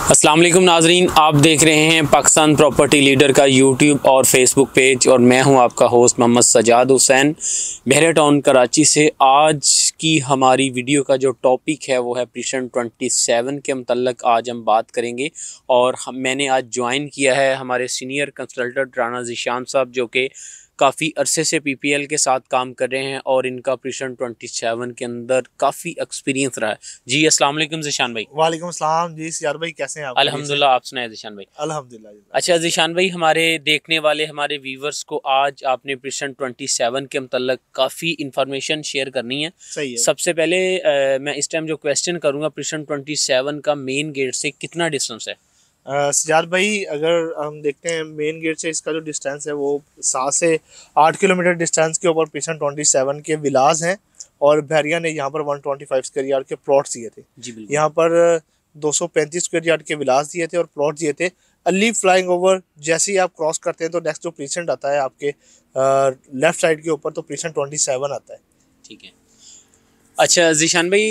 अस्सलाम वालेकुम नाजरीन, आप देख रहे हैं पाकिस्तान प्रॉपर्टी लीडर का यूट्यूब और फेसबुक पेज और मैं हूं आपका होस्ट मोहम्मद सजाद हुसैन बहरा टाउन कराची से। आज की हमारी वीडियो का जो टॉपिक है वो है प्रीशन 27 के मतलब आज हम बात करेंगे। और मैंने आज ज्वाइन किया है हमारे सीनियर कंसल्टेंट राना ज़ीशान साहब, जो कि काफ़ी अरसे से पीपीएल के साथ काम कर रहे हैं और इनका प्रीशन 27 के अंदर काफ़ी एक्सपीरियंस रहा है। जी अस्सलाम वालेकुम ज़ीशान भाई। वालेकुम सलाम जी यार भाई, कैसे हैं आप? अल्हम्दुलिल्लाह, आप सुनाए ज़ीशान भाई? अल्हम्दुलिल्लाह। अच्छा ज़ीशान भाई, हमारे देखने वाले हमारे व्यूवर्स को आज आपने प्रीशन 27 के मतलब काफ़ी इन्फॉर्मेशन शेयर करनी है। सही है। सबसे पहले मैं इस टाइम जो क्वेश्चन करूँगा, प्रीशन 27 का मेन गेट से कितना डिस्टेंस है? सजाद भाई, अगर हम देखते हैं मेन गेट से इसका जो डिस्टेंस है वो 7 से 8 किलोमीटर डिस्टेंस के ऊपर प्रीशन 27 के विलास हैं। और बहरिया ने यहाँ पर 125 स्क्वायर यार्ड के प्लॉट्स दिए थे। जी बिल्कुल। यहाँ पर 235 स्क्वायर यार्ड के विलास दिए थे और प्लॉट दिए थे। अली फ्लाइंग ओवर जैसे ही आप क्रॉस करते हैं तो नेक्स्ट जो प्रीसेंट आता है आपके लेफ्ट साइड के ऊपर, तो प्रीसेंट 27 आता है। ठीक है। अच्छा ज़ीशान भाई,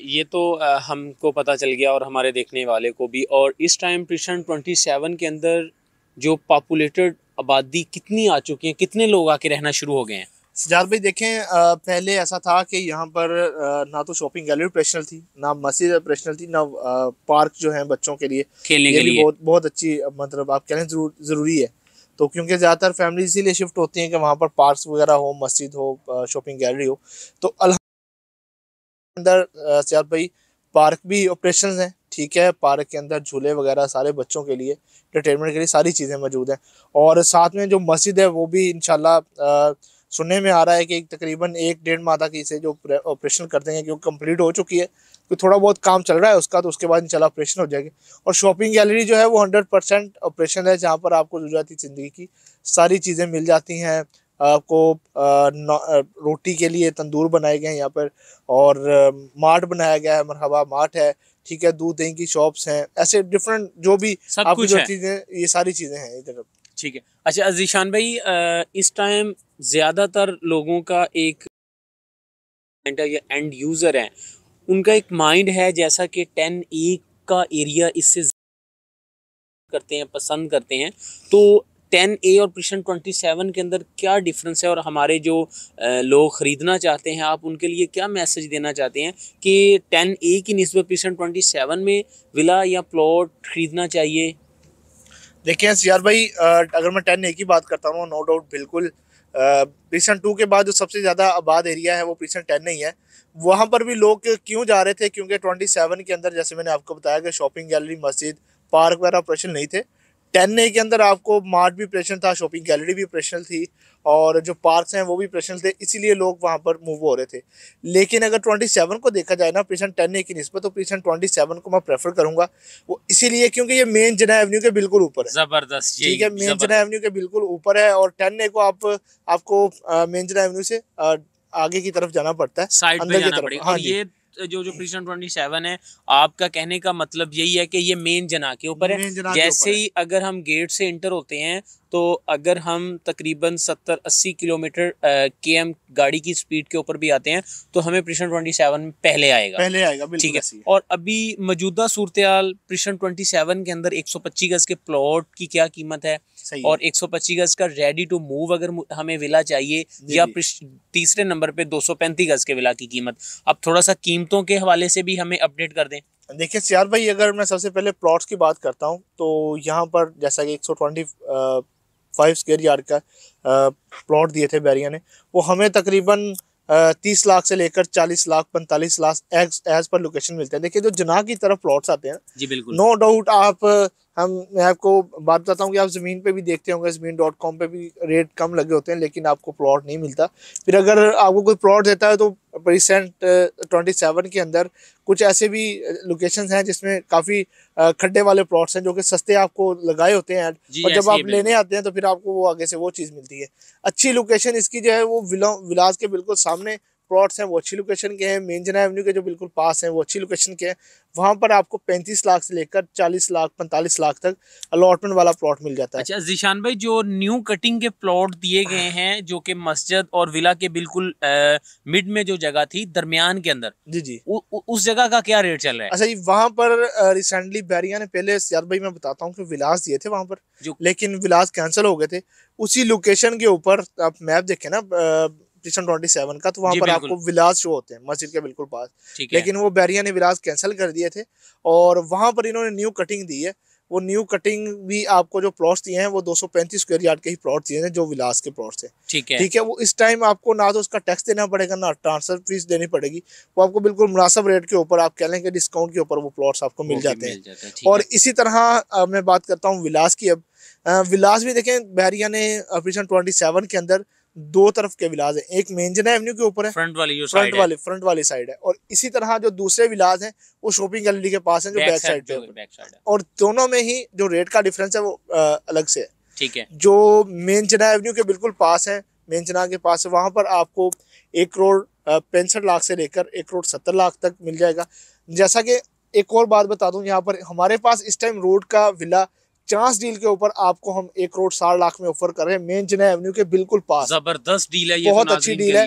ये तो हमको पता चल गया और हमारे देखने वाले को भी। और इस टाइम प्रीशन 27 के अंदर जो पॉपुलेटेड आबादी कितनी आ चुकी है, कितने लोग आके रहना शुरू हो गए हैं? सजाद भाई देखें, पहले ऐसा था कि यहाँ पर ना तो शॉपिंग गैलरी ऑपरेशनल थी, ना मस्जिद ऑपरेशनल थी, ना पार्क जो है बच्चों के लिए खेलने ये के भी लिए। बहुत बहुत अच्छी, मतलब आप कह लें ज़रूरी है। तो क्योंकि ज़्यादातर फैमिली इसीलिए शिफ्ट होती हैं कि वहाँ पर पार्क्स वगैरह हो, मस्जिद हो, शॉपिंग गैलरी हो। तो अंदर सजाद भाई पार्क भी ऑपरेशन हैं। ठीक है, पार्क के अंदर झूले वगैरह सारे बच्चों के लिए, एंटरटेनमेंट के लिए सारी चीज़ें मौजूद हैं। और साथ में जो मस्जिद है वो भी इंशाल्लाह सुनने में आ रहा है कि तकरीबन 1-1.5 माह तक इसे जो ऑपरेशन कर देंगे, क्योंकि कंप्लीट हो चुकी है, तो थोड़ा बहुत काम चल रहा है उसका, तो उसके बाद इंशाल्लाह ऑपरेशन हो जाएगी। और शॉपिंग गैलरी जो है वो 100% ऑपरेशन है, जहाँ पर आपको ज़रूरती ज़िंदगी की सारी चीज़ें मिल जाती हैं। आपको रोटी के लिए तंदूर बनाए गए हैं यहाँ पर, और मार्ट बनाया गया है, मरहबा मार्ट है। ठीक है, दूध दही की शॉप्स हैं, ऐसे डिफरेंट जो भी सब आपकी कुछ जो है। चीज़ें, ये सारी चीज़ें हैं इधर। ठीक है। अच्छा ज़ीशान भाई, इस टाइम ज़्यादातर लोगों का एक या एंड यूज़र है, उनका एक माइंड है जैसा कि 10A का एरिया इससे करते हैं, पसंद करते हैं। तो 10A और प्रीशन 27 के अंदर क्या डिफरेंस है, और हमारे जो लोग ख़रीदना चाहते हैं, आप उनके लिए क्या मैसेज देना चाहते हैं कि 10A की निस्बत प्रीशन 27 में विला या प्लॉट ख़रीदना चाहिए? देखिए यार भाई, अगर मैं 10A की बात करता हूँ, नो डाउट बिल्कुल प्रीसन 2 के बाद जो सबसे ज़्यादा आबाद एरिया है वो प्रीसन 10 ही है। वहाँ पर भी लोग क्यों जा रहे थे? क्योंकि 27 के अंदर, जैसे मैंने आपको बताया, कि शॉपिंग गैलरी, मस्जिद, पार्क वगैरह ऑपरेशन नहीं थे। 10A के अंदर आपको मार्ट भी ऑपरेशन था, शॉपिंग गैलरी भी ऑपरेशनल थी, और जो पार्क्स हैं वो भी ऑपरेशनल थे, इसीलिए लोग वहाँ पर मूव हो रहे थे। लेकिन अगर 27 को देखा जाए ना, प्रीसन 10A की निस्बत, तो प्रीसन 27 को मैं प्रेफर करूँगा। वो इसीलिए क्योंकि ये मेन जना एवेन्यू के बिल्कुल ऊपर है। ज़बरदस्त, ठीक है, यही मेन जना ज़बरदस्त। एवेन्यू के बिल्कुल ऊपर है, और 10A को आपको मेन जना एवेन्यू से आगे की तरफ जाना पड़ता है, साइड पे अंदर की जाना तरफ। पड़ेगा। हाँ और जी, ये जो जो प्रीशन 27 है, आपका कहने का मतलब यही है कि ये मेन जना के ऊपर है। मेन जना के जैसे ऊपर है। ही अगर हम गेट से इंटर होते हैं, तो अगर हम तकरीबन 70-80 किलोमीटर केएम गाड़ी की स्पीड के ऊपर भी आते हैं, तो हमें प्रीशन 27 में पहले आएगा। पहले आएगा, ठीक बिल्कुल है। ऐसी है। और अभी मौजूदा सूरत-ए-हाल प्रीशन 27 के अंदर 125 गज के प्लॉट की क्या कीमत है, सही है। और 125 गज का रेडी टू मूव अगर हमें विला चाहिए, जी या जी। तीसरे नंबर पे 235 गज के विला की कीमत। अब थोड़ा सा कीमतों के हवाले से भी हमें अपडेट कर दें। देखिए सियार भाई, अगर मैं सबसे पहले प्लॉट्स की बात करता हूँ, तो यहाँ पर जैसा कि 125 स्क्वायर यार्ड का प्लॉट दिए थे बैरिया ने, वो हमें तकरीबन 30 लाख से लेकर 40 lakh 45 lakh as per location मिलते हैं। देखिए, जो जनाह की तरफ प्लॉट्स आते हैं, जी बिल्कुल। नो डाउट आप मैं आपको बात बताता हूँ कि आप ज़मीन पे भी देखते होंगे, ज़मीन.com पे भी रेट कम लगे होते हैं, लेकिन आपको प्लॉट नहीं मिलता। फिर अगर आपको कोई प्लॉट देता है, तो रिसेंट 27 के अंदर कुछ ऐसे भी लोकेशंस हैं जिसमें काफ़ी खड्डे वाले प्लॉट्स हैं, जो कि सस्ते आपको लगाए होते हैं, जी और जब ऐसे ही है आप लेने बिल्कुल। आते हैं तो फिर आपको वो आगे से वो चीज़ मिलती है। अच्छी लोकेशन इसकी जो है वो विलास के बिल्कुल सामने प्लॉट्स हैं वो अच्छी लोकेशन के हैं, मेन जना एवेन्यू के जो बिल्कुल पास हैं वो अच्छी लोकेशन के हैं। वहाँ पर आपको 35 लाख से लेकर 40 लाख 45 लाख तक अलॉटमेंट वाला प्लॉट मिल जाता है। अच्छा जीशान भाई, जो न्यू कटिंग के प्लॉट दिए गए हैं जो कि मस्जिद और विला के बिल्कुल मिड में जो जगह थी दरमियान के अंदर, जी जी, उस जगह का क्या रेट चल रहा है? अच्छा जी, वहाँ पर रिसेंटली बैरिया ने पहले यार भाई मैं बताता हूँ कि विलास दिए थे वहाँ पर, लेकिन विलास कैंसिल हो गए थे। उसी लोकेशन के ऊपर आप मैप देखें ना प्रिशन 27 का, तो वहाँ पर आपको विलास शो होते हैं मस्जिद के बिल्कुल पास, लेकिन वो बैरिया ने विलास कैंसिल कर दिए थे और वहाँ पर इन्होंने न्यू कटिंग दी है। वो न्यू कटिंग भी आपको जो प्लॉट्स दिए हैं वो 235 स्क्वायर यार्ड के ही प्लॉट दिए हैं जो विलास के प्लॉट्स हैं। ठीक है, वो इस टाइम आपको ना तो उसका टैक्स देना पड़ेगा ना ट्रांसफर फीस देनी पड़ेगी, वो आपको बिल्कुल मुनासिब रेट के ऊपर, आप कह लें कि डिस्काउंट के ऊपर वो प्लॉट्स आपको मिल जाते हैं। और इसी तरह मैं बात करता हूँ विलास की। अब विलास भी देखें, बैरिया ने प्रिशन 27 के अंदर दो तरफ के विलास हैं, एक मेन जना एवेन्यू के ऊपर है, फ्रंट वाली साइड है, और इसी तरह जो दूसरे विलास हैं वो शॉपिंग गैलरी के पास हैं जो बैक साइड पे है, और दोनों में ही जो रेट का डिफरेंस है वो अलग से है। ठीक है, जो मेन जना एवेन्यू के बिल्कुल पास है, मेन जना के पास है, वहां पर आपको 1 करोड़ 65 लाख से लेकर 1 करोड़ 70 लाख तक मिल जाएगा। जैसा कि एक और बात बता दूं, यहाँ पर हमारे पास इस टाइम रोड का विला चांस डील के ऊपर आपको हम 1 करोड़ 60 लाख में ऑफर कर रहे हैं, मेन जना एवेन्यू के बिल्कुल पास। जबरदस्त डील है ये, बहुत अच्छी डील है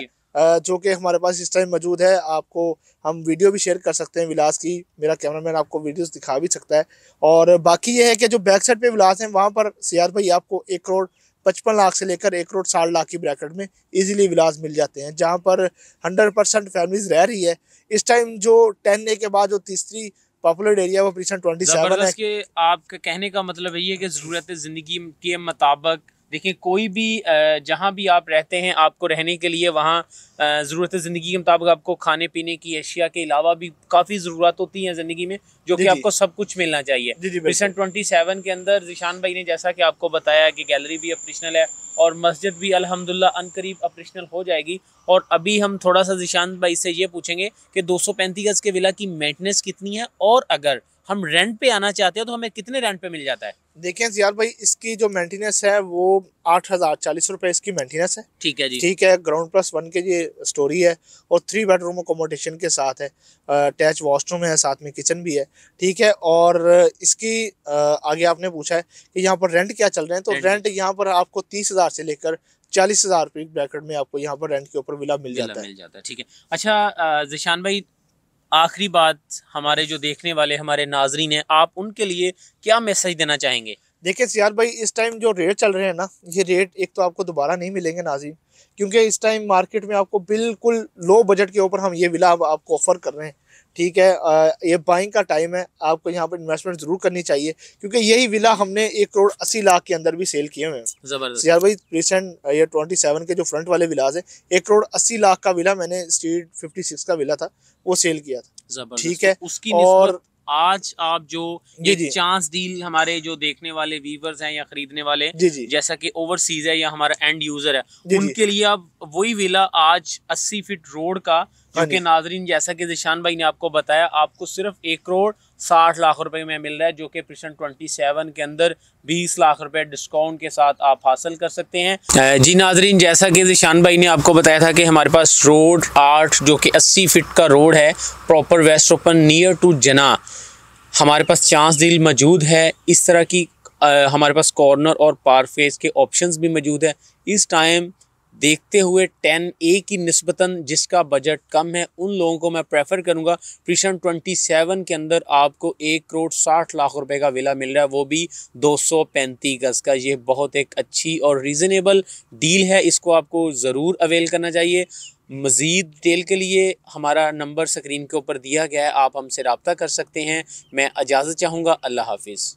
जो कि हमारे पास इस टाइम मौजूद है। आपको हम वीडियो भी शेयर कर सकते हैं विलास की, मेरा कैमरामैन आपको वीडियोस दिखा भी सकता है। और बाकी ये है कि जो बैक साइड पे विलास हैं वहाँ पर सीआर भाई आपको 1 करोड़ 55 लाख से लेकर 1 करोड़ 60 लाख की ब्रैकेट में इजीली विलास मिल जाते हैं, जहाँ पर 100% फैमिलीज रह रही है इस टाइम। जो 10A के बाद जो तीसरी पॉपुलर एरिया वो प्रिशन 27 है। कि आपका कहने का मतलब है ये कि ज़रूरत ज़िंदगी के मुताबिक देखिए, कोई भी जहाँ भी आप रहते हैं आपको रहने के लिए वहाँ ज़रूरत ज़िंदगी के मुताबिक आपको खाने पीने की अशिया के अलावा भी काफ़ी ज़रूरत होती है ज़िंदगी में, जो कि आपको सब कुछ मिलना चाहिए। प्रिशन 27 के अंदर ज़ीशान भाई ने जैसा कि आपको बताया कि गैलरी भी ऑपरेशनल है और मस्जिद भी अल्हम्दुलिल्लाह अनकरीब ऑपरेशनल हो जाएगी। और अभी हम थोड़ा सा ज़ीशान भाई से ये पूछेंगे कि 235 गज के विला की मेंटेनेंस कितनी है, और अगर हम रेंट पे आना चाहते हैं तो हमें कितने रेंट पे मिल जाता है? देखें यार भाई, इसकी जो मेंटेनेंस है वो 8,040 रुपये इसकी मेंटेनेंस है। ठीक है जी, ठीक है, ग्राउंड +1 के ये स्टोरी है और 3 बेडरूम अकोमोडेशन के साथ है, अटैच वॉशरूम है, साथ में किचन भी है। ठीक है, और इसकी आगे आपने पूछा है कि यहाँ पर रेंट क्या चल रहे हैं, तो रेंट यहाँ पर आपको 30,000 से लेकर 40,000 रुपये ब्रैकेट में आपको यहाँ पर रेंट के ऊपर विला मिल जाता है। ठीक है, अच्छा ज़ीशान भाई, आखिरी बात, हमारे जो देखने वाले हमारे नाजरीन हैं, आप उनके लिए क्या मैसेज देना चाहेंगे? देखिए सियार भाई, इस टाइम जो रेट चल रहे हैं ना, ये रेट एक तो आपको दोबारा नहीं मिलेंगे नाज़रीन, क्योंकि इस टाइम मार्केट में आपको बिल्कुल लो बजट के ऊपर हम ये विला आपको ऑफर कर रहे हैं। ठीक है, ये बाइंग का टाइम है, आपको यहाँ पर इन्वेस्टमेंट ज़रूर करनी चाहिए, क्योंकि यही विला हमने 1 करोड़ 80 लाख के अंदर भी सेल किए हुए हैं। ज़बरदस्त यार भाई, रिसेंट ये 27 के जो फ्रंट वाले विलास है, 1 करोड़ 80 लाख का विला मैंने स्ट्रीट 56 का विला था वो सेल किया था। ठीक है, उसकी और आज आप जो ये चांस डील हमारे जो देखने वाले व्यूवर्स हैं या खरीदने वाले, जैसा कि ओवरसीज है या हमारा एंड यूजर है, उनके लिए आप वही विला आज 80 फीट रोड का, जो कि नाजरीन जैसा कि ज़ीशान भाई ने आपको बताया, आपको सिर्फ 1 करोड़ 60 लाख रुपए में मिल रहा है, जो कि प्रिशन 27 के अंदर 20 लाख रुपए डिस्काउंट के साथ आप हासिल कर सकते हैं। जी नाजरीन, जैसा कि ज़ीशान भाई ने आपको बताया था कि हमारे पास रोड 8 जो कि 80 फीट का रोड है, proper west open near to जना, हमारे पास चांस डील मौजूद है। इस तरह की हमारे पास कॉर्नर और पार फेस के ऑप्शंस भी मौजूद है। इस टाइम देखते हुए 10A की निस्बतन जिसका बजट कम है, उन लोगों को मैं प्रेफर करूंगा। प्रिशन 27 के अंदर आपको 1 करोड़ 60 लाख रुपए का विला मिल रहा है, वो भी 235 गज का। ये बहुत एक अच्छी और रीज़नेबल डील है, इसको आपको ज़रूर अवेल करना चाहिए। मज़ीद डिटेल के लिए हमारा नंबर स्क्रीन के ऊपर दिया गया है, आप हमसे रब्ता कर सकते हैं। मैं इजाज़त चाहूँगा। अल्लाह हाफिज़।